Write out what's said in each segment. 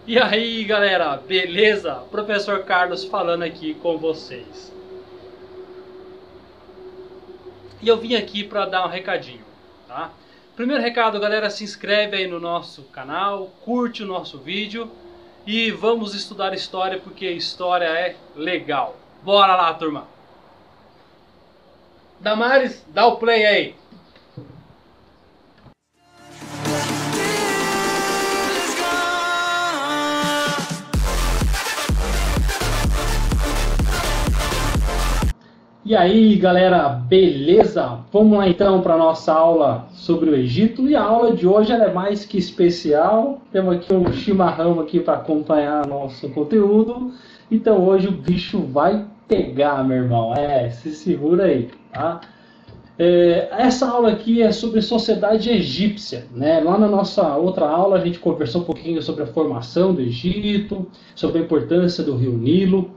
E aí galera, beleza? Professor Carlos falando aqui com vocês. E eu vim aqui para dar um recadinho, tá? Primeiro recado, galera, se inscreve aí no nosso canal, curte o nosso vídeo e vamos estudar história porque história é legal. Bora lá, turma! Damares, dá o play aí! E aí galera, beleza? Vamos lá então para a nossa aula sobre o Egito. E a aula de hoje ela é mais que especial. Temos aqui um chimarrão aqui para acompanhar nosso conteúdo. Então hoje o bicho vai pegar, meu irmão. Se segura aí, tá? Essa aula aqui é sobre sociedade egípcia, né? Lá na nossa outra aula a gente conversou um pouquinho sobre a formação do Egito, sobre a importância do rio Nilo,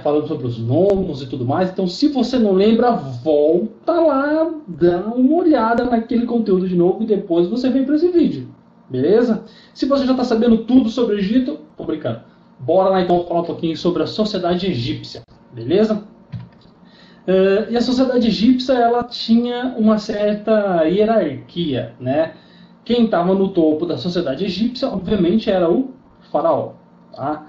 falando sobre os nomos e tudo mais. Então, se você não lembra, volta lá, dá uma olhada naquele conteúdo de novo e depois você vem para esse vídeo, beleza? Se você já está sabendo tudo sobre o Egito, tô brincando. Bora lá então falar um pouquinho sobre a sociedade egípcia, beleza? E a sociedade egípcia ela tinha uma certa hierarquia, né? Quem estava no topo da sociedade egípcia, obviamente, era o faraó, tá?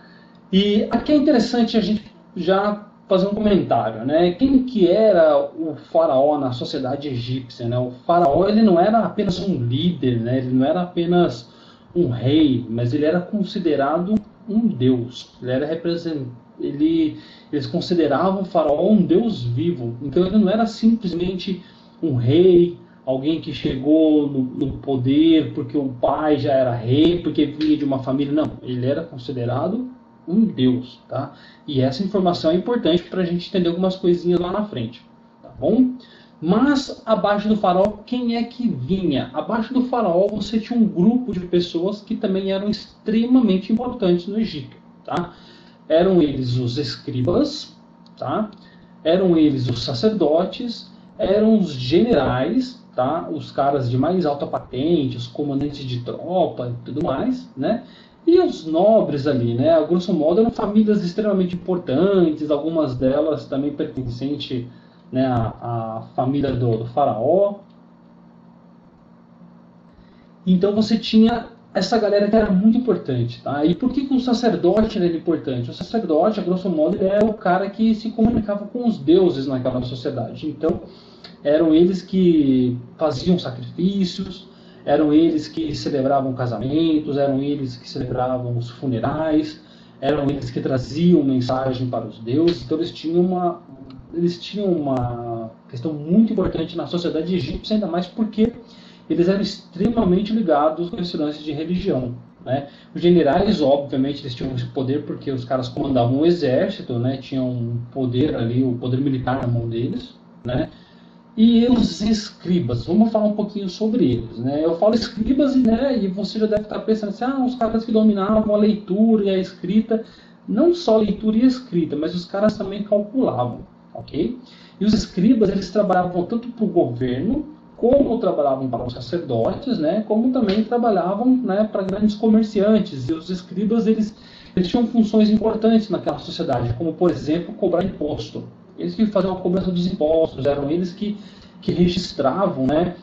E aqui é interessante a gente já fazer um comentário, né? Quem que era o faraó na sociedade egípcia, né? O faraó ele não era apenas um líder, né? Ele não era apenas um rei, mas ele era considerado um deus. Eles consideravam o faraó um deus vivo. Então ele não era simplesmente um rei, alguém que chegou no poder porque o pai já era rei, porque vinha de uma família. Não, ele era considerado um deus, tá? E essa informação é importante para a gente entender algumas coisinhas lá na frente, tá bom? Mas abaixo do faraó, quem é que vinha? Abaixo do faraó você tinha um grupo de pessoas que também eram extremamente importantes no Egito, tá? Eram eles os escribas, tá? Eram eles os sacerdotes, eram os generais, tá? Os caras de mais alta patente, os comandantes de tropa e tudo mais, né? E os nobres ali, né? A grosso modo eram famílias extremamente importantes, algumas delas também pertencentes, né, à família do faraó. Então você tinha essa galera que era muito importante, tá? E por que o sacerdote era importante? O sacerdote, a grosso modo, ele era o cara que se comunicava com os deuses naquela sociedade. Então eram eles que faziam sacrifícios, eram eles que celebravam casamentos, eram eles que celebravam os funerais, eram eles que traziam mensagem para os deuses. Então eles tinham uma questão muito importante na sociedade egípcia, ainda mais porque eles eram extremamente ligados com esse lance de religião, né? Os generais, obviamente, eles tinham esse poder porque os caras comandavam o exército, né? Tinham um poder ali, o poder militar na mão deles, né? E os escribas, vamos falar um pouquinho sobre eles, né? Eu falo escribas, né, e você já deve estar pensando assim, os caras que dominavam a leitura e a escrita, não só a leitura e a escrita, mas os caras também calculavam, ok? E os escribas, eles trabalhavam tanto para o governo, como trabalhavam para os sacerdotes, né, como também trabalhavam, né, para grandes comerciantes. E os escribas, eles tinham funções importantes naquela sociedade, como, por exemplo, cobrar imposto. Eles que faziam a cobrança dos impostos, eram eles que registravam, né,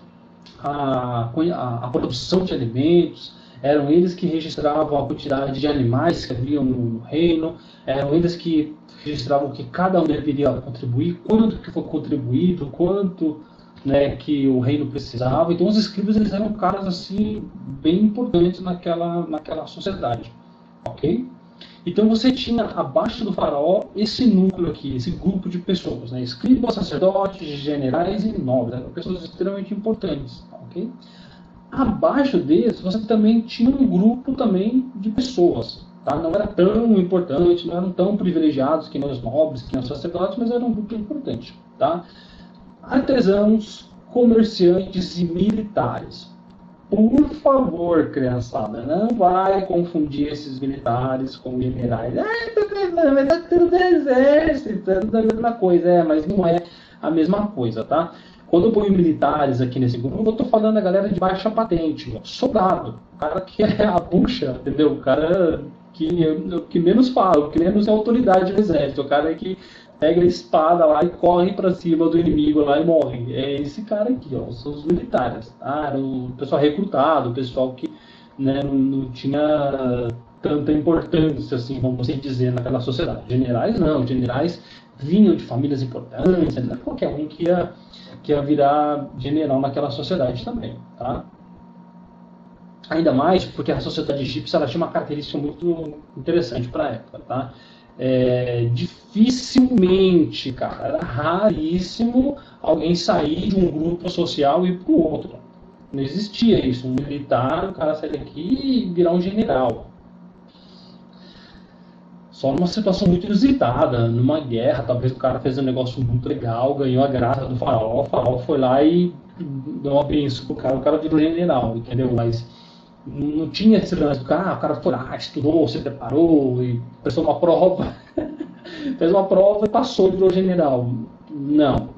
a produção de alimentos, eram eles que registravam a quantidade de animais que haviam no reino, eram eles que registravam que cada um deveria contribuir, quanto que foi contribuído, quanto, né, que o reino precisava. Então os escribas eles eram caras assim bem importantes naquela sociedade, ok? Então você tinha abaixo do faraó esse núcleo aqui, esse grupo de pessoas, né? Escribas, sacerdotes, generais e nobres, eram pessoas extremamente importantes, ok? Abaixo deles você também tinha um grupo também de pessoas, tá? Não era tão importante, não eram tão privilegiados que nem os nobres, que nem os sacerdotes, mas era um grupo importante, tá? Artesãos, comerciantes e militares. Por favor, criançada, não vai confundir esses militares com generais. Mas é tudo exército, é tudo a mesma coisa. Mas não é a mesma coisa, tá? Quando eu ponho militares aqui nesse grupo, eu estou falando da galera de baixa patente, soldado, o cara que é a bucha, entendeu? O cara que menos fala, que menos é autoridade no exército, o cara que pega a espada lá e corre para cima do inimigo lá e morre. É esse cara aqui, ó, são os militares. Era o pessoal recrutado, o pessoal que, né, não tinha tanta importância, assim, vamos assim dizer, naquela sociedade. Generais não, generais vinham de famílias importantes, não é qualquer um que ia virar general naquela sociedade também, tá? Ainda mais porque a sociedade egípcia ela tinha uma característica muito interessante para a época, tá? Dificilmente, cara, era raríssimo alguém sair de um grupo social e ir para o outro. Não existia isso, um militar, o cara sair daqui e virar um general. Só numa situação muito inusitada, numa guerra, talvez o cara fez um negócio muito legal, ganhou a graça do faraó, o faraó foi lá e deu uma benção pro cara, o cara virou general, entendeu? Mas não tinha esse lance do cara, o cara foi lá, estudou, se preparou e fez uma prova, fez uma prova e passou e virou general. Não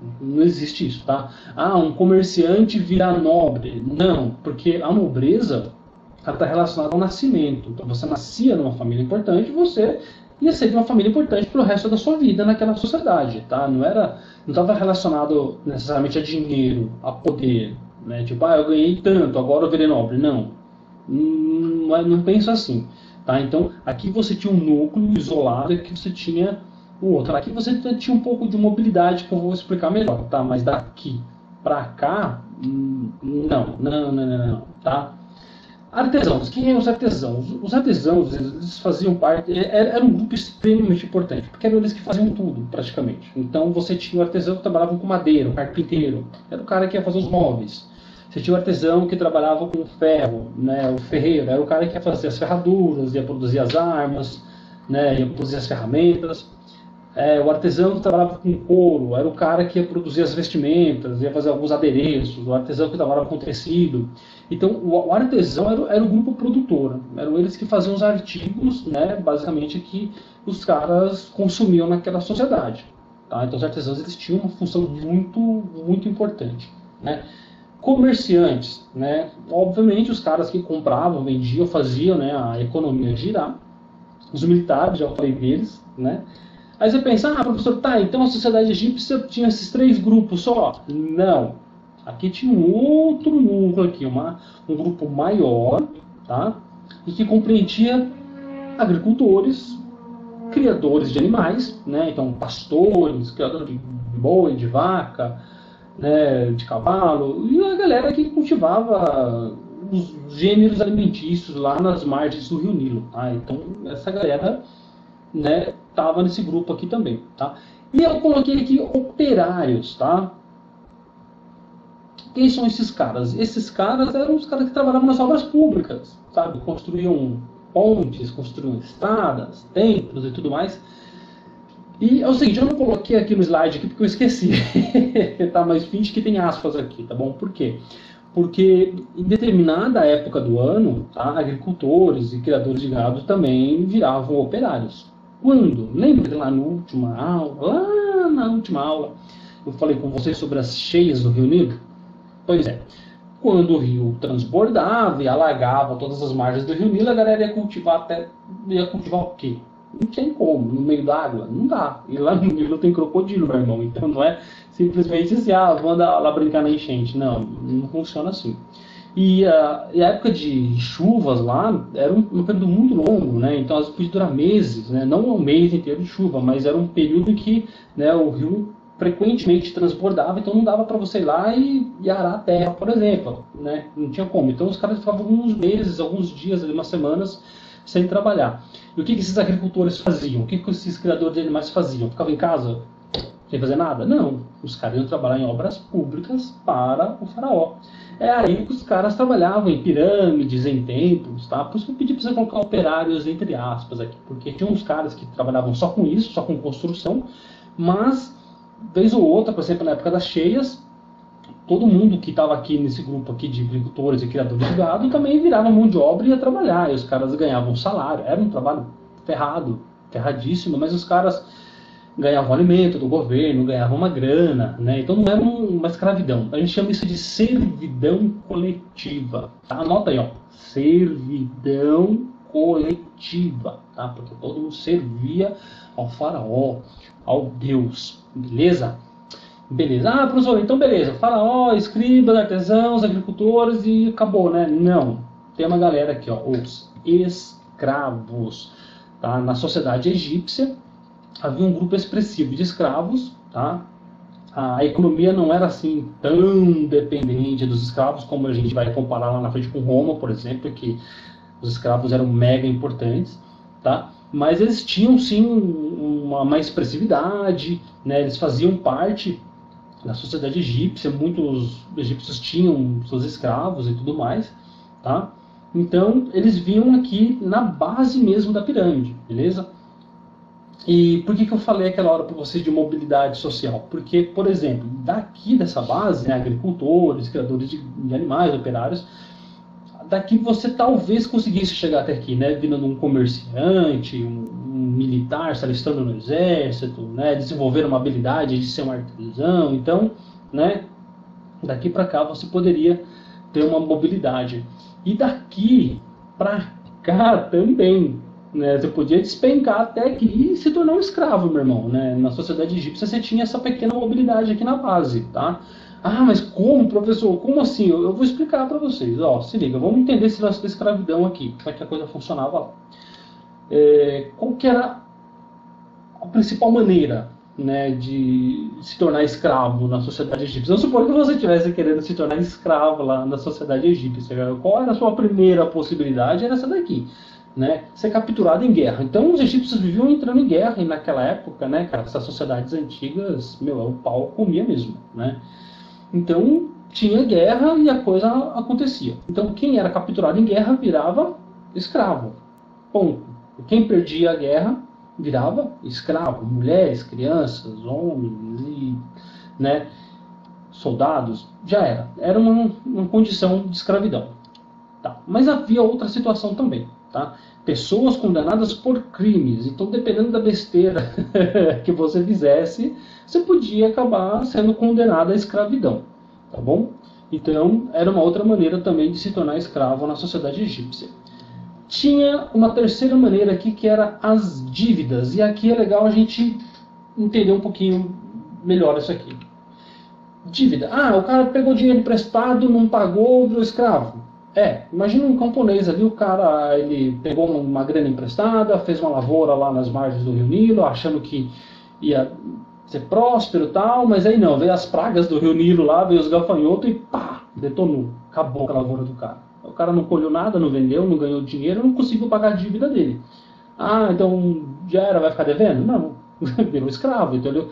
existe isso, tá? Um comerciante vira nobre. Não, porque a nobreza está relacionada ao nascimento. Então você nascia numa família importante, você ia ser de uma família importante para o resto da sua vida naquela sociedade, tá? Não estava relacionado necessariamente a dinheiro, a poder, né? Tipo, eu ganhei tanto, agora eu virei nobre. Não penso assim, tá? Então, aqui você tinha um núcleo isolado, aqui você tinha o outro. Aqui você tinha um pouco de mobilidade que eu vou explicar melhor, tá? Mas daqui para cá, não, tá? Artesãos. Quem eram os artesãos? Os artesãos, eles faziam parte, era um grupo extremamente importante, porque eram eles que faziam tudo, praticamente. Então você tinha o artesão que trabalhava com madeira, o carpinteiro, era o cara que ia fazer os móveis. Você tinha o artesão que trabalhava com ferro, né, o ferreiro, era o cara que ia fazer as ferraduras, ia produzir as armas, né, ia produzir as ferramentas. O artesão que trabalhava com couro, era o cara que ia produzir as vestimentas, ia fazer alguns adereços, o artesão que trabalhava com tecido. Então, o artesão era o grupo produtor, eram eles que faziam os artigos, né, basicamente, que os caras consumiam naquela sociedade. Tá? Então, os artesãos eles tinham uma função muito, muito importante. Né? Comerciantes, né, obviamente, os caras que compravam, vendiam, faziam, né, a economia girar. Os militares, já falei deles, né? Aí você pensa, professor, então a sociedade egípcia tinha esses 3 grupos só? Não. Aqui tinha um outro núcleo aqui, um grupo maior, tá? E que compreendia agricultores, criadores de animais, né? Então pastores, criadores de boi, de vaca, né? De cavalo, e a galera que cultivava os gêneros alimentícios lá nas margens do Rio Nilo. Tá? Então essa galera, né, estava nesse grupo aqui também, tá? E eu coloquei aqui operários, tá? Quem são esses caras? Esses caras eram os caras que trabalhavam nas obras públicas, sabe? Construíam pontes, construíam estradas, templos e tudo mais. E é o seguinte, eu não coloquei aqui no slide aqui porque eu esqueci, tá? Mas finge que tem aspas aqui, tá bom? Por quê? Porque em determinada época do ano, tá? Agricultores e criadores de gado também viravam operários. Quando? Lembra lá na última aula, eu falei com vocês sobre as cheias do Rio Nilo? Pois é, quando o rio transbordava e alagava todas as margens do Rio Nilo, a galera ia cultivar o quê? Não tem como, no meio da água, não dá. E lá no Nilo tem crocodilo, meu irmão, então não é simplesmente assim, vou andar lá brincar na enchente. Não funciona assim. E a época de chuvas lá era um período muito longo, né? Então elas podiam durar meses, né? Não um mês inteiro de chuva, mas era um período em que, né, o rio frequentemente transbordava, então não dava para você ir lá e arar a terra, por exemplo, né? Não tinha como. Então os caras ficavam alguns meses, alguns dias, umas semanas sem trabalhar. E o que esses agricultores faziam? O que esses criadores de animais faziam? Ficavam em casa sem fazer nada? Não. Os caras iam trabalhar em obras públicas para o faraó. É aí que os caras trabalhavam em pirâmides, em templos, tá? Por isso que eu pedi para você colocar operários entre aspas aqui, porque tinha uns caras que trabalhavam só com isso, só com construção, mas, vez ou outra, por exemplo, na época das cheias, todo mundo que estava aqui nesse grupo aqui de agricultores e criadores de gado também virava mão de obra e ia trabalhar, e os caras ganhavam salário. Era um trabalho ferradíssimo, mas os caras ganhavam alimento do governo, ganhavam uma grana, né? Então não era uma escravidão. A gente chama isso de servidão coletiva. Tá? Anota aí, ó. Servidão coletiva, tá? Porque todo mundo servia ao faraó, ao Deus, beleza? Beleza. Ah, professor, então beleza. Faraó, escribas, artesãos, agricultores e acabou, né? Não. Tem uma galera aqui, ó, os escravos, tá? Na sociedade egípcia havia um grupo expressivo de escravos, tá? A economia não era assim tão dependente dos escravos como a gente vai comparar lá na frente com Roma, por exemplo, que os escravos eram mega importantes, tá? Mas eles tinham sim uma expressividade, né? Eles faziam parte da sociedade egípcia, muitos egípcios tinham seus escravos e tudo mais, tá? Então eles vinham aqui na base mesmo da pirâmide, beleza? E por que eu falei aquela hora para você de mobilidade social? Porque, por exemplo, daqui dessa base, né, agricultores, criadores de animais, operários, daqui você talvez conseguisse chegar até aqui, né, vindo de um comerciante, um militar, se alistando no exército, né, desenvolver uma habilidade de ser um artesão. Então, né, daqui para cá você poderia ter uma mobilidade. E daqui para cá também, né, você podia despencar até aqui e se tornar um escravo, meu irmão, né? Na sociedade egípcia você tinha essa pequena mobilidade aqui na base, tá? Ah, mas como, professor? Como assim? Eu vou explicar para vocês. Ó, se liga, vamos entender esse lance da escravidão aqui, como é que a coisa funcionava lá. Qual que era a principal maneira, né, de se tornar escravo na sociedade egípcia? Vamos supor que você estivesse querendo se tornar escravo lá na sociedade egípcia. Qual era a sua primeira possibilidade? Era essa daqui, né? Ser capturado em guerra. Então os egípcios viviam entrando em guerra, e naquela época, né, cara, essas sociedades antigas, meu, o pau comia mesmo, né? Então tinha guerra e a coisa acontecia. Então quem era capturado em guerra virava escravo. Ponto. Quem perdia a guerra virava escravo. Mulheres, crianças, homens e, né, soldados, já era. Era uma condição de escravidão. Tá. Mas havia outra situação também. Tá? Pessoas condenadas por crimes. Então, dependendo da besteira que você fizesse, você podia acabar sendo condenado à escravidão. Tá bom? Então, era uma outra maneira também de se tornar escravo na sociedade egípcia. Tinha uma terceira maneira aqui, que era as dívidas. E aqui é legal a gente entender um pouquinho melhor isso aqui. Dívida. Ah, o cara pegou dinheiro emprestado, não pagou, virou escravo. Imagina um camponês ali, o cara ele pegou uma grana emprestada, fez uma lavoura lá nas margens do Rio Nilo, achando que ia ser próspero e tal, mas aí não, veio as pragas do Rio Nilo lá, veio os gafanhotos e pá, detonou, acabou com a lavoura do cara. O cara não colheu nada, não vendeu, não ganhou dinheiro, não conseguiu pagar a dívida dele. Ah, então já era, vai ficar devendo? Não, virou escravo, entendeu?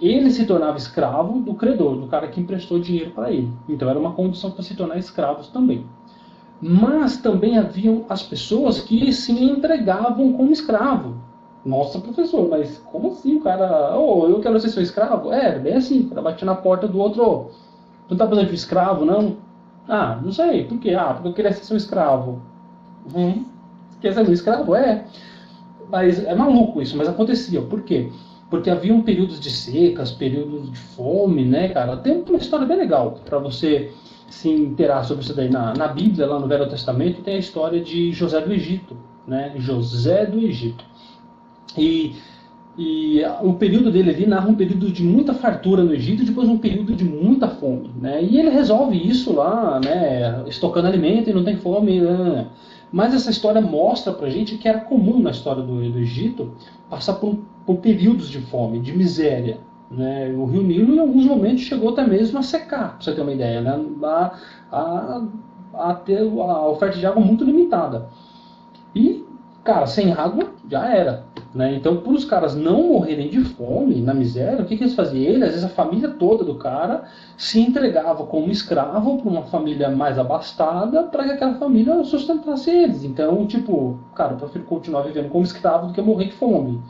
Ele se tornava escravo do credor, do cara que emprestou dinheiro para ele. Então era uma condição para se tornar escravos também. Mas também haviam as pessoas que se entregavam como escravo. Nossa, professor, mas como assim o cara... eu quero ser seu escravo? Bem assim, o cara batia na porta do outro. Tu não tá precisando de um escravo, não? Ah, não sei, por quê? Ah, porque eu queria ser seu escravo. Quer ser meu escravo? Mas é maluco isso, mas acontecia. Por quê? Porque haviam períodos de secas, períodos de fome, né, cara? Tem uma história bem legal para você se inteirar sobre isso daí. Na Bíblia, lá no Velho Testamento, tem a história de José do Egito, né? José do Egito. E o período dele ali narra um período de muita fartura no Egito e depois um período de muita fome, né? E ele resolve isso lá, né, estocando alimento e não tem fome, né? Mas essa história mostra pra gente que era comum na história do Egito passar por períodos de fome, de miséria, né? O Rio Nilo em alguns momentos chegou até mesmo a secar, pra você ter uma ideia, né? A ter a oferta de água muito limitada. E, cara, sem água já era, né? Então, por os caras não morrerem de fome, na miséria, o que eles faziam? Ele, às vezes a família toda do cara se entregava como escravo para uma família mais abastada para que aquela família sustentasse eles. Então, tipo, cara, eu prefiro continuar vivendo como escravo do que morrer de fome,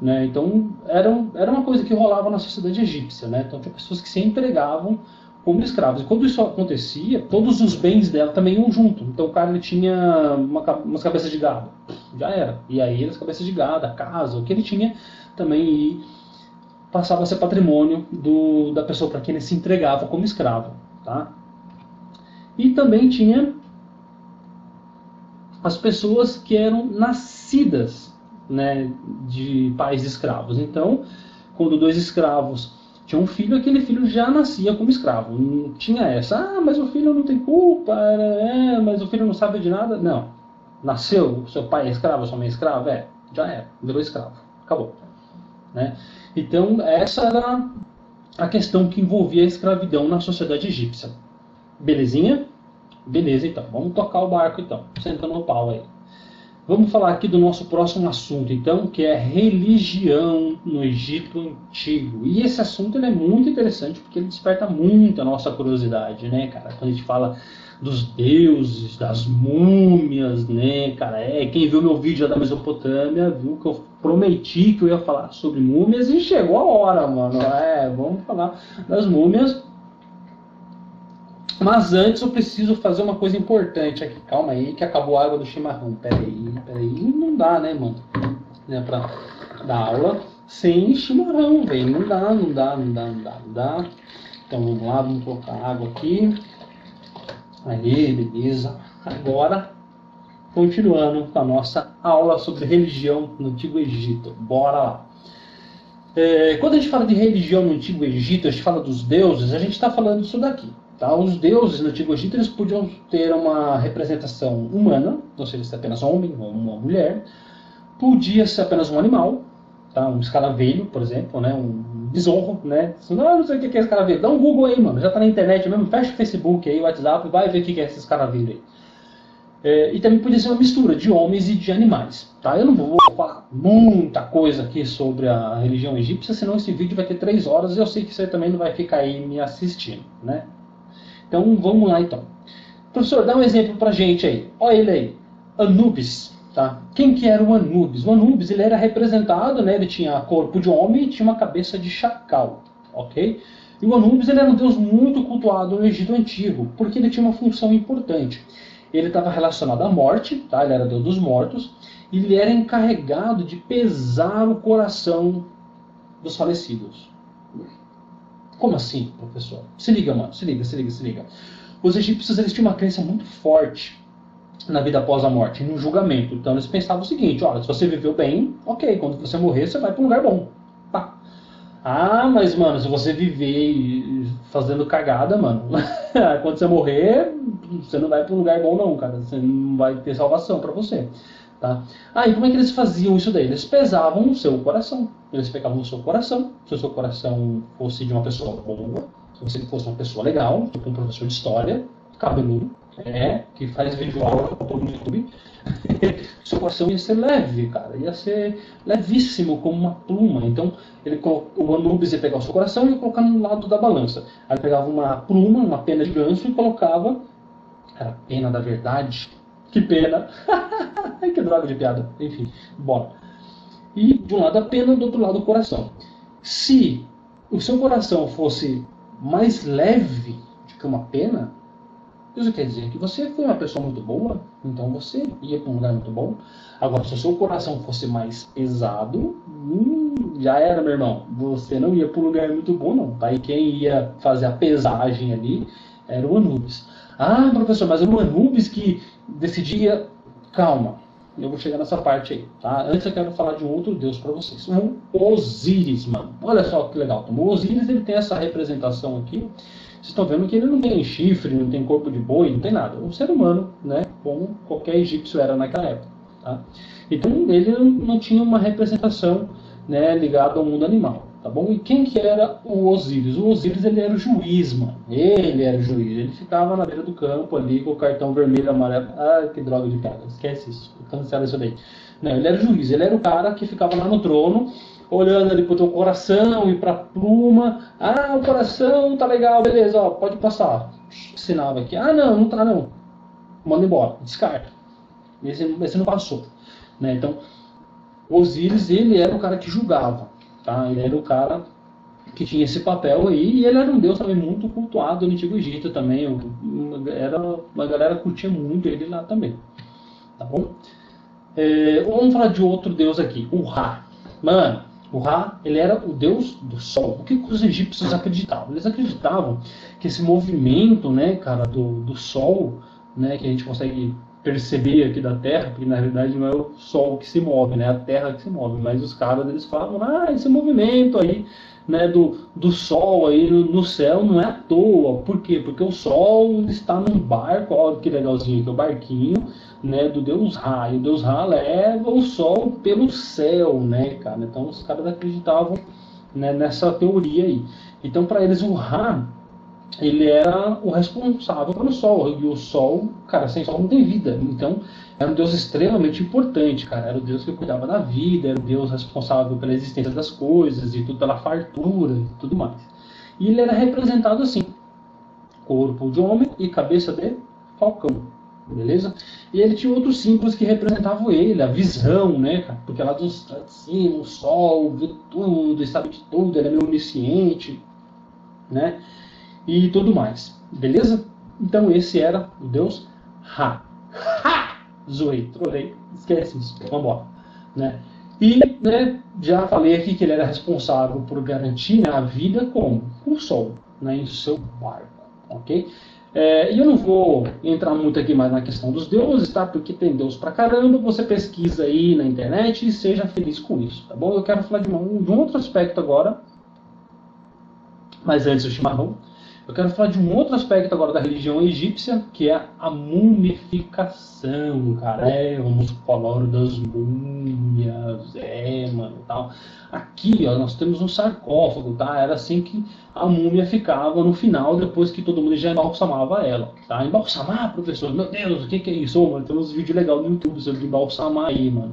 né? Então, era uma coisa que rolava na sociedade egípcia, né? Então, tinha pessoas que se entregavam como escravos. E quando isso acontecia, todos os bens dela também iam junto. Então o cara ele tinha umas cabeças de gado, já era. E aí as cabeças de gado, a casa, o que ele tinha também passava a ser patrimônio da pessoa para quem ele se entregava como escravo. Tá? E também tinha as pessoas que eram nascidas, né, de pais escravos. Então, quando dois escravos tinham um filho, aquele filho já nascia como escravo. Não tinha essa, mas o filho não tem culpa, mas o filho não sabe de nada. Não. Nasceu, seu pai é escravo, sua mãe é escrava? Já é, virou escravo. Acabou. Né? Então, essa era a questão que envolvia a escravidão na sociedade egípcia. Belezinha? Beleza, então. Vamos tocar o barco, então. Sentando no pau aí. Vamos falar aqui do nosso próximo assunto, então, que é religião no Egito Antigo. E esse assunto ele é muito interessante porque ele desperta muito a nossa curiosidade, né, cara? Quando a gente fala dos deuses, das múmias, né, cara? Quem viu meu vídeo da Mesopotâmia viu que eu prometi que eu ia falar sobre múmias e chegou a hora, mano. Vamos falar das múmias. Mas antes eu preciso fazer uma coisa importante aqui. Calma aí, que acabou a água do chimarrão. Peraí. Não dá, né, mano? Pra dar aula sem chimarrão, velho. Não dá. Então vamos lá, vamos colocar água aqui. Aí, beleza. Agora, continuando com a nossa aula sobre religião no Antigo Egito. Bora lá. Quando a gente fala de religião no Antigo Egito, a gente fala dos deuses, a gente está falando disso daqui. Tá? Os deuses no Antigo Egito eles podiam ter uma representação humana, ou seja, ser apenas um homem ou uma mulher, podia ser apenas um animal, tá? Um escaravelho, por exemplo, né? Um besouro, né? Não sei o que é escaravelho, dá um Google aí, mano, já está na internet mesmo, fecha o Facebook aí, o WhatsApp, vai ver o que é esse escaravelho aí. E também podia ser uma mistura de homens e de animais. Tá? Eu não vou falar muita coisa aqui sobre a religião egípcia, senão esse vídeo vai ter 3 horas e eu sei que você também não vai ficar aí me assistindo, né? Então vamos lá então. Professor, dá um exemplo pra gente aí. Olha ele aí. Anubis. Tá? Quem que era o Anubis? O Anubis ele era representado, né? Ele tinha corpo de homem e tinha uma cabeça de chacal. Ok? E o Anubis ele era um deus muito cultuado no Egito Antigo, porque ele tinha uma função importante. Ele estava relacionado à morte, tá? Ele era deus dos mortos, e ele era encarregado de pesar o coração dos falecidos. Como assim, professor? Se liga, mano, se liga. Os egípcios eles tinham uma crença muito forte na vida após a morte, no julgamento. Então eles pensavam o seguinte, olha, se você viveu bem, ok, quando você morrer, você vai para um lugar bom. Pá. Mas, mano, se você viver fazendo cagada, mano, quando você morrer, você não vai para um lugar bom não, cara. Você não vai ter salvação para você. Tá? E como é que eles faziam isso daí? Eles pesavam o seu coração. Eles pegavam o seu coração. Se o seu coração fosse de uma pessoa boa, se você fosse uma pessoa legal, tipo um professor de história, cabeludo, que faz vídeo aula no YouTube, seu coração ia ser leve, cara. Ia ser levíssimo como uma pluma. Então, o Anubis ia pegar o seu coração e ia colocar no lado da balança. Aí ele pegava uma pluma, uma pena de ganso e colocava... Era a pena da verdade. Que pena. Que droga de piada. Enfim, bora. E de um lado a pena, do outro lado o coração. Se o seu coração fosse mais leve do que uma pena, isso quer dizer que você foi uma pessoa muito boa, então você ia para um lugar muito bom. Agora, se o seu coração fosse mais pesado, já era, meu irmão. Você não ia para um lugar muito bom, não. Tá? E quem ia fazer a pesagem ali era o Anubis. Professor, mas era o Anubis que decidia... Calma, eu vou chegar nessa parte aí, tá? Antes eu quero falar de um outro deus para vocês. O Osíris, mano. Olha só que legal. O Osíris, ele tem essa representação aqui. Vocês estão vendo que ele não tem chifre, não tem corpo de boi, não tem nada. É um ser humano, né? Como qualquer egípcio era naquela época, tá? Então ele não tinha uma representação, né, ligada ao mundo animal. Tá bom? E quem que era o Osíris? O Osíris ele era o juiz, mano. Ele era o juiz. Ele ficava na beira do campo ali com o cartão vermelho e amarelo. Que droga de piada. Esquece isso. Cancela isso daí. Não, ele era o juiz. Ele era o cara que ficava lá no trono, olhando ali pro teu coração e pra pluma. O coração tá legal, beleza, ó, pode passar. Assinava aqui. Não tá não. Manda embora. Descarta. Esse não passou. Né? Então, o Osíris, ele era o cara que julgava. Tá? Ele era o cara que tinha esse papel aí, e ele era um deus também muito cultuado no Antigo Egito também. A galera curtia muito ele lá também. Tá bom? Vamos falar de outro deus aqui, o Ra. Mano, O Ra, ele era o deus do sol. O que os egípcios acreditavam? Eles acreditavam que esse movimento, né, cara, do sol, né, que a gente consegue perceber aqui da Terra, porque na realidade não é o sol que se move, né, é a Terra que se move, mas os caras eles falam, esse movimento aí, né, do sol aí no céu não é à toa. Por quê? Porque o sol está num barco, olha que legalzinho aqui, o barquinho, né, do deus Ra, e o deus Ra leva o sol pelo céu, né, cara. Então os caras acreditavam, né, nessa teoria aí. Então para eles o Ra, ele era o responsável pelo sol, e o sol, cara, sem sol não tem vida. Então era um deus extremamente importante, cara. Era o deus que cuidava da vida, era o deus responsável pela existência das coisas e tudo, pela fartura e tudo mais. E ele era representado assim: corpo de homem e cabeça de falcão. Beleza? E ele tinha outros símbolos que representavam ele, a visão, né, cara? Porque lá de cima, o sol, vê tudo, sabe de tudo, ele é meio onisciente, né? E tudo mais. Beleza? Então esse era o deus Ra. Ha! Zoei, trolei, esquece isso, vambora. Né? E, né, já falei aqui que ele era responsável por garantir, né, a vida como? Com o sol, né, em seu barco, ok? E eu não vou entrar muito aqui mais na questão dos deuses, tá? Porque tem deus pra caramba, você pesquisa aí na internet e seja feliz com isso, tá bom? Eu quero falar de um outro aspecto agora, mas antes do chimarrão. Eu quero falar de um outro aspecto agora da religião egípcia, que é a mumificação, cara. Vamos falar das múmias, mano, tal. Aqui, ó, nós temos um sarcófago, tá? Era assim que a múmia ficava no final, depois que todo mundo já embalsamava ela, tá? Embalsamar, professor, meu Deus, o que é isso? Mano, tem uns vídeos legais no YouTube sobre embalsamar aí, mano.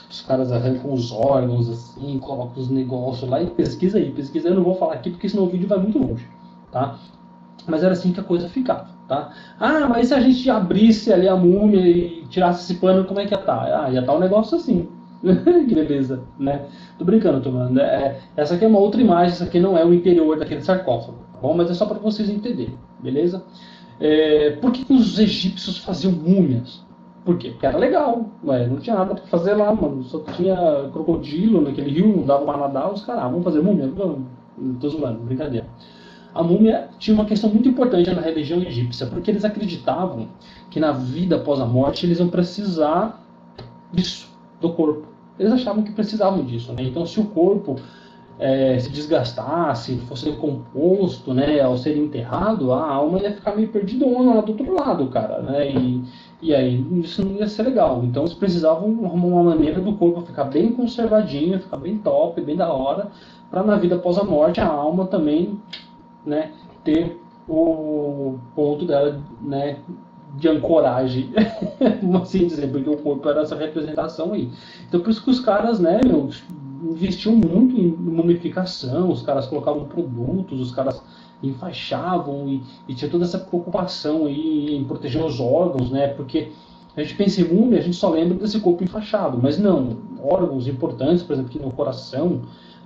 Os caras arrancam os órgãos assim, colocam os negócios lá e pesquisa aí, pesquisa. Eu não vou falar aqui porque senão o vídeo vai muito longe, tá? Mas era assim que a coisa ficava, tá? Mas se a gente abrisse ali a múmia e tirasse esse pano, como é que ia estar? Ia estar um negócio assim. Que beleza, né? Tô brincando, tomando. Essa aqui é uma outra imagem, essa aqui não é o interior daquele sarcófago, tá bom? Mas é só para vocês entenderem, beleza? Por que os egípcios faziam múmias? Por quê? Porque era legal, não tinha nada para fazer lá, mano. Só tinha crocodilo naquele rio, não dava para nadar, os caras, vamos fazer múmia? Não tô zoando, brincadeira. A múmia tinha uma questão muito importante na religião egípcia, porque eles acreditavam que na vida após a morte eles iam precisar disso, do corpo. Eles achavam que precisavam disso, né? Então se o corpo se desgastasse, fosse decomposto, né, ao ser enterrado, a alma ia ficar meio perdidona lá do outro lado, cara, né? E aí isso não ia ser legal. Então eles precisavam arrumar uma maneira do corpo ficar bem conservadinho, ficar bem top, bem da hora, para na vida após a morte a alma também, né, ter o ponto dela, né, de ancoragem, vamos assim dizer, porque o corpo era essa representação aí. Então por isso que os caras, né, investiam muito em mumificação, os caras colocavam produtos, os caras enfaixavam e tinha toda essa preocupação aí em proteger os órgãos, né, porque a gente pensa em múmia, a gente só lembra desse corpo enfaixado, mas não, órgãos importantes, por exemplo, aqui no coração,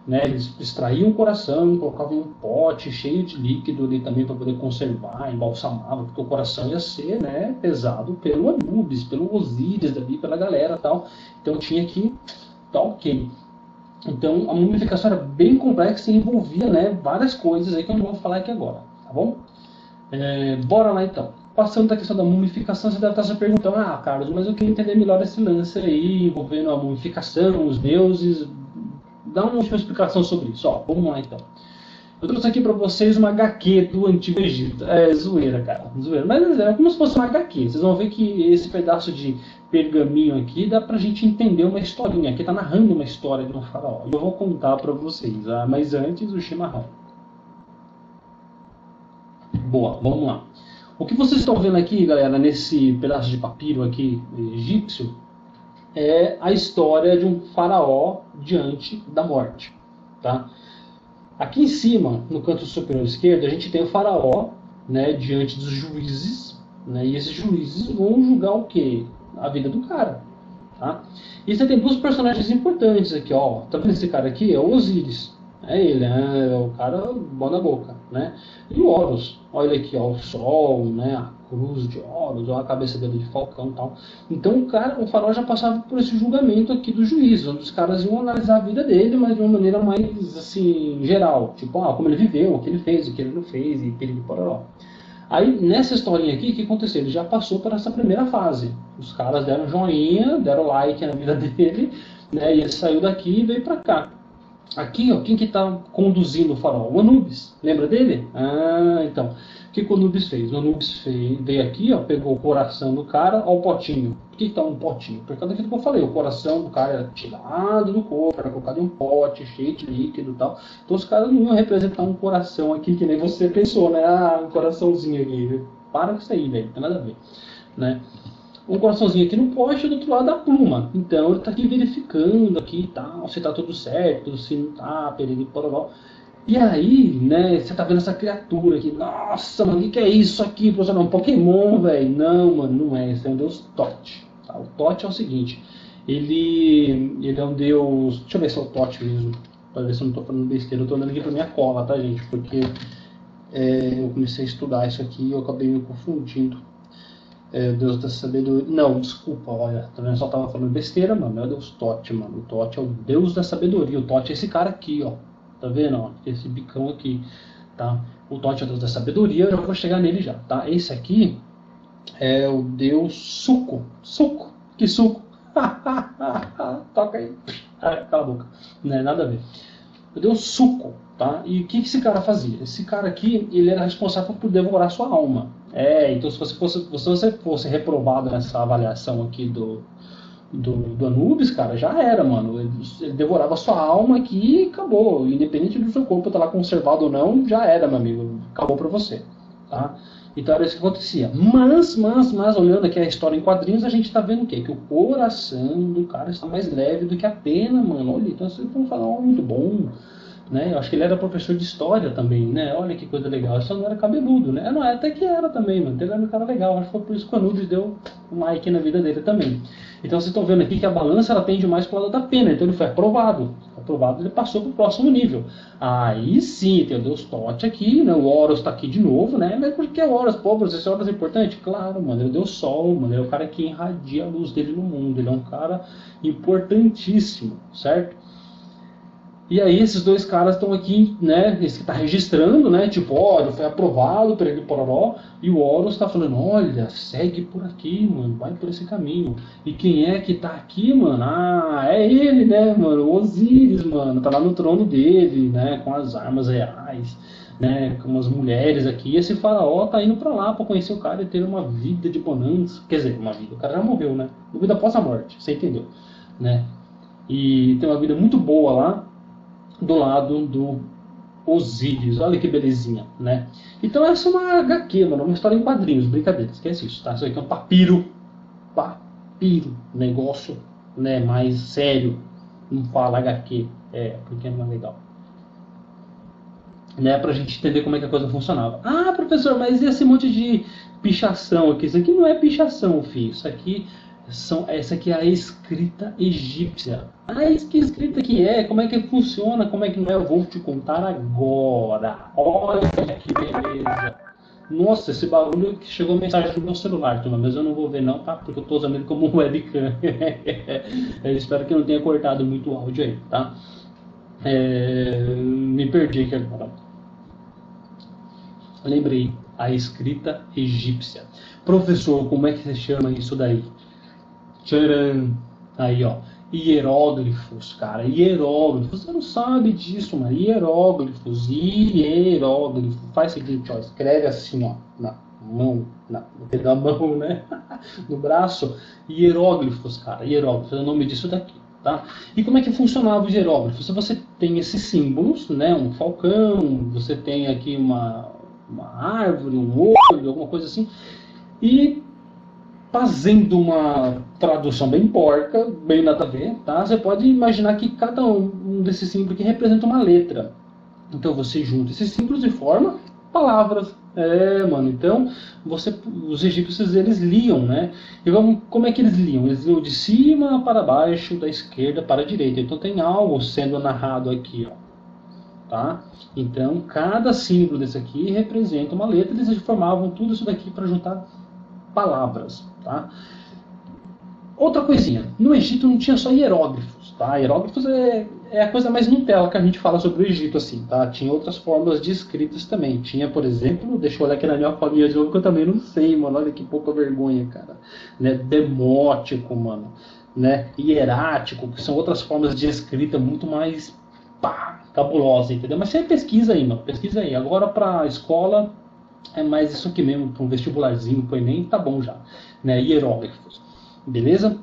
né, eles extraíam o coração, colocavam em um pote cheio de líquido ali também para poder conservar, embalsamava, porque o coração ia ser, né, pesado pelo Anubis, pelo Osíris, ali, pela galera e tal. Então tinha que tá ok. Então a mumificação era bem complexa e envolvia, né, várias coisas aí que eu não vou falar aqui agora, tá bom? Bora lá então. Passando da questão da mumificação, você deve estar se perguntando, Carlos, mas eu queria entender melhor esse lance aí, envolvendo a mumificação, os deuses. Dá uma última explicação sobre isso. Vamos lá então. Eu trouxe aqui pra vocês uma HQ do Antigo Egito. Zoeira, cara. Zoeira. Mas é como se fosse uma HQ. Vocês vão ver que esse pedaço de pergaminho aqui dá pra gente entender uma historinha. Aqui tá narrando uma história de um faraó. E eu vou contar pra vocês. Mas antes, o chimarrão. Boa, vamos lá. O que vocês estão vendo aqui, galera, nesse pedaço de papiro aqui egípcio, é a história de um faraó diante da morte, tá? Aqui em cima, no canto superior esquerdo, a gente tem o faraó, né, diante dos juízes, né, e esses juízes vão julgar o quê? A vida do cara, tá? E você tem dois personagens importantes aqui, ó. Tá vendo esse cara aqui? É o Osíris. É ele, é o cara bom na boca, né? E o Horus, olha aqui, ó, o sol, né? A cruz de Horus, ó, a cabeça dele de falcão e tal. Então o faraó já passava por esse julgamento aqui do juiz, onde os caras iam analisar a vida dele, mas de uma maneira mais, assim, geral. Tipo, como ele viveu, o que ele fez, o que ele não fez, e piriri pororó. Aí, nessa historinha aqui, o que aconteceu? Ele já passou por essa primeira fase. Os caras deram joinha, deram like na vida dele, né? E ele saiu daqui e veio pra cá. Aqui, ó, quem que tá conduzindo o faraó? O Anubis. Lembra dele? Então. O que o Anubis fez? O Anubis veio aqui, ó, pegou o coração do cara, ó, o potinho. Por que tá um potinho? Por causa daquilo que eu falei. O coração do cara era tirado do corpo, era colocado em um pote cheio de líquido e tal. Então os caras não iam representar um coração aqui, que nem você pensou, né? Um coraçãozinho aqui. Para com isso aí, velho. Não tem nada a ver. Né? Um coraçãozinho aqui no poste do outro lado da pluma. Então ele está aqui verificando aqui e tal, se está tudo certo, se não está, periri, pororó. E aí, né, você tá vendo essa criatura aqui, nossa, mano, o que é isso aqui, professor? Não, um Pokémon, velho. Não, mano, não é, esse é um deus Thoth. Tá? O Thoth é o seguinte, ele é um deus, deixa eu ver se é o Thoth mesmo, pra ver se eu não tô falando besteira, eu tô olhando aqui pra minha cola, tá, gente, porque eu comecei a estudar isso aqui e eu acabei me confundindo. Deus da sabedoria. Não, desculpa, olha, também só tava falando besteira, mano. Não é o deus Thoth, mano. O Thoth é o deus da sabedoria. O Thoth é esse cara aqui, ó. Tá vendo, ó? Esse bicão aqui, tá? O Thoth é o deus da sabedoria, eu já vou chegar nele já, tá? Esse aqui é o deus Suco. Suco? Que suco? Toca aí. Cala a boca. Não é nada a ver. O deus Suco, tá? E o que esse cara fazia? Esse cara aqui, ele era responsável por devorar sua alma. Então se você fosse reprovado nessa avaliação aqui do Anubis, cara, já era, mano. Ele devorava sua alma aqui e acabou. Independente do seu corpo estar lá conservado ou não, já era, meu amigo. Acabou pra você, tá? Então era isso que acontecia. Mas, olhando aqui a história em quadrinhos, a gente tá vendo o quê? Que o coração do cara está mais leve do que a pena, mano. Olha, então vocês vão falar, muito bom. Né? Eu acho que ele era professor de história também, né? Olha que coisa legal. Ele só não era cabeludo, né? Não, até que era também, mano. Ele era um cara legal. Acho que foi por isso que o Anubis deu um like na vida dele também. Então vocês estão vendo aqui que a balança ela tende mais para o lado da pena. Então ele foi aprovado. Aprovado, ele passou para o próximo nível. Aí sim, tem o Deus Thoth aqui, né? O Horus está aqui de novo, né? Mas por que o Horus, pobres? Esse Horus é importante? Claro, mano. Ele é o Deus Sol, mano. Ele é o cara que irradia a luz dele no mundo. Ele é um cara importantíssimo, certo? E aí esses dois caras estão aqui, né, esse que está registrando, né, tipo, olha, foi aprovado por ele, pororó, e o Horus está falando, olha, segue por aqui, mano, vai por esse caminho. E quem é que tá aqui, mano? É ele, né, mano, o Osíris, mano, tá lá no trono dele, né, com as armas reais, né, com as mulheres aqui, e esse faraó tá indo pra lá pra conhecer o cara e ter uma vida de bonança, quer dizer, uma vida, o cara já morreu, né, uma vida após a morte, você entendeu, né, e tem uma vida muito boa lá, do lado do Osíris. Olha que belezinha, né? Então essa é uma HQ, mano, uma história em quadrinhos, brincadeira, esquece isso, tá? Isso aqui é um papiro, negócio, né, mais sério, não fala HQ, porque não é legal. Né, pra gente entender como é que a coisa funcionava. Ah, professor, mas e esse monte de pichação aqui? Isso aqui não é pichação, filho, isso aqui... Essa aqui é a escrita egípcia. Que escrita que é? Como é que funciona? Como é que não é? Eu vou te contar agora. Olha que beleza. Nossa, esse barulho que chegou mensagem no meu celular, turma, mas eu não vou ver não, tá? Porque eu tô usando ele como webcam. Eu espero que não tenha cortado muito o áudio aí, tá? Me perdi aqui agora. Lembrei, a escrita egípcia. Professor, como é que você chama isso daí? Tcharam! Aí, ó. Hieróglifos, cara. Hieróglifos. Você não sabe disso, mano. Hieróglifos. Faz o seguinte, ó. Escreve assim, ó. Na mão. No pé da mão, né? No braço. Hieróglifos, cara. Hieróglifos. É o nome disso daqui, tá? E como é que funcionava os hieróglifos? Você tem esses símbolos, né? Um falcão. Você tem aqui uma árvore, um olho, alguma coisa assim. E... fazendo uma tradução bem porca, bem nada a ver, tá? Você pode imaginar que cada um desses símbolos aqui representa uma letra. Então você junta esses símbolos e forma palavras. Mano, então os egípcios eles liam, né? E como é que eles liam? Eles liam de cima para baixo, da esquerda para a direita. Então tem algo sendo narrado aqui, ó. tá? Então, cada símbolo desse aqui representa uma letra, eles formavam tudo isso daqui para juntar palavras, tá? Outra coisinha, no Egito não tinha só hieróglifos, tá? Hieróglifos é a coisa mais Nutella que a gente fala sobre o Egito, assim, tá? Tinha outras formas de escritas também. Tinha, por exemplo, deixa eu olhar aqui na minha família de novo, que eu também não sei, mano. Olha que pouca vergonha, cara. Né? Demótico, mano. Né? Hierático, que são outras formas de escrita muito mais cabulosa, entendeu? Mas você pesquisa aí, mano. Pesquisa aí. Agora pra escola é mais isso aqui mesmo, pra um vestibularzinho, pro Enem, tá bom já. Né? Hieróglifos. Beleza?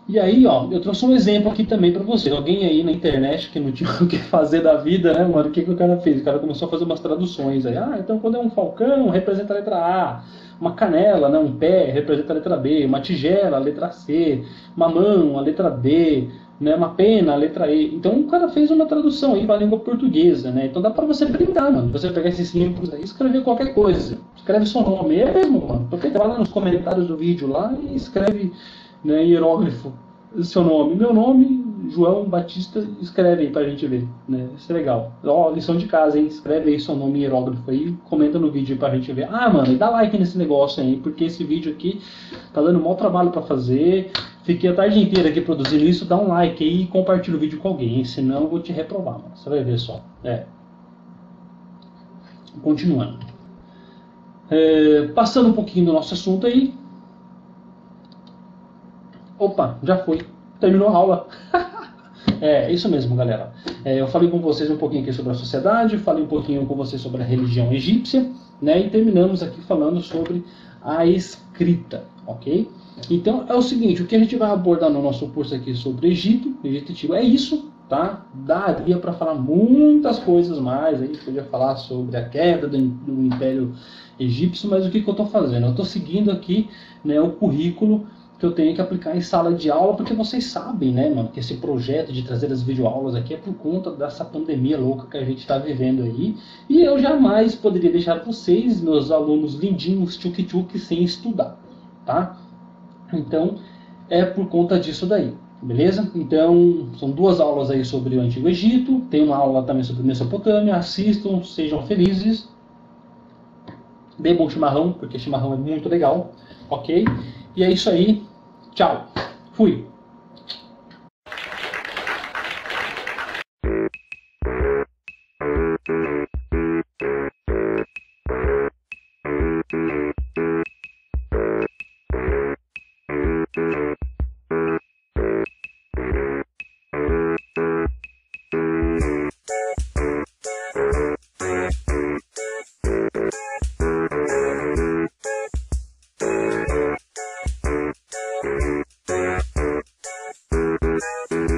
E aí, ó, eu trouxe um exemplo aqui também pra vocês. Alguém aí na internet que não tinha o que fazer da vida, né, mano? O que o cara fez? O cara começou a fazer umas traduções aí. Ah, então quando é um falcão, representa a letra A. Uma canela, né, um pé, representa a letra B. Uma tigela, a letra C. Uma mão, a letra D. Né, uma pena, a letra E. Então o cara fez uma tradução aí pra língua portuguesa, né? Então dá pra você brincar, mano. Você pegar esses símbolos aí e escrever qualquer coisa. Escreve seu nome. É mesmo, mano. Porque vai lá nos comentários do vídeo lá e escreve, né, hieróglifo, seu nome. Meu nome, João Batista, escreve aí pra gente ver, né? Isso é legal. Ó, lição de casa, hein? Escreve aí seu nome em hieróglifo aí, comenta no vídeo aí pra gente ver. Ah, mano, e dá like nesse negócio aí, porque esse vídeo aqui tá dando mau trabalho pra fazer. Fiquei a tarde inteira aqui produzindo isso, dá um like aí e compartilha o vídeo com alguém, hein? Senão eu vou te reprovar, mano. Você vai ver só. Continuando. Passando um pouquinho do nosso assunto aí. Opa, já foi. Terminou a aula. É isso mesmo, galera. Eu falei com vocês um pouquinho aqui sobre a sociedade, falei um pouquinho com vocês sobre a religião egípcia, né? E terminamos aqui falando sobre a escrita, ok? Então é o seguinte, o que a gente vai abordar no nosso curso aqui sobre Egito Antigo é isso, tá? Daria para falar muitas coisas mais, aí podia falar sobre a queda do Império Egípcio, mas o que eu estou fazendo? Eu estou seguindo aqui, né, o currículo que eu tenho que aplicar em sala de aula, porque vocês sabem, né, mano, que esse projeto de trazer as videoaulas aqui é por conta dessa pandemia louca que a gente está vivendo aí, e eu jamais poderia deixar vocês, meus alunos lindinhos, tchuk-tchuk, sem estudar, tá? Então, é por conta disso daí, beleza? Então, são 2 aulas aí sobre o Antigo Egito, tem uma aula também sobre Mesopotâmia, assistam, sejam felizes, bebam chimarrão, porque chimarrão é muito legal, ok? E é isso aí, tchau, fui!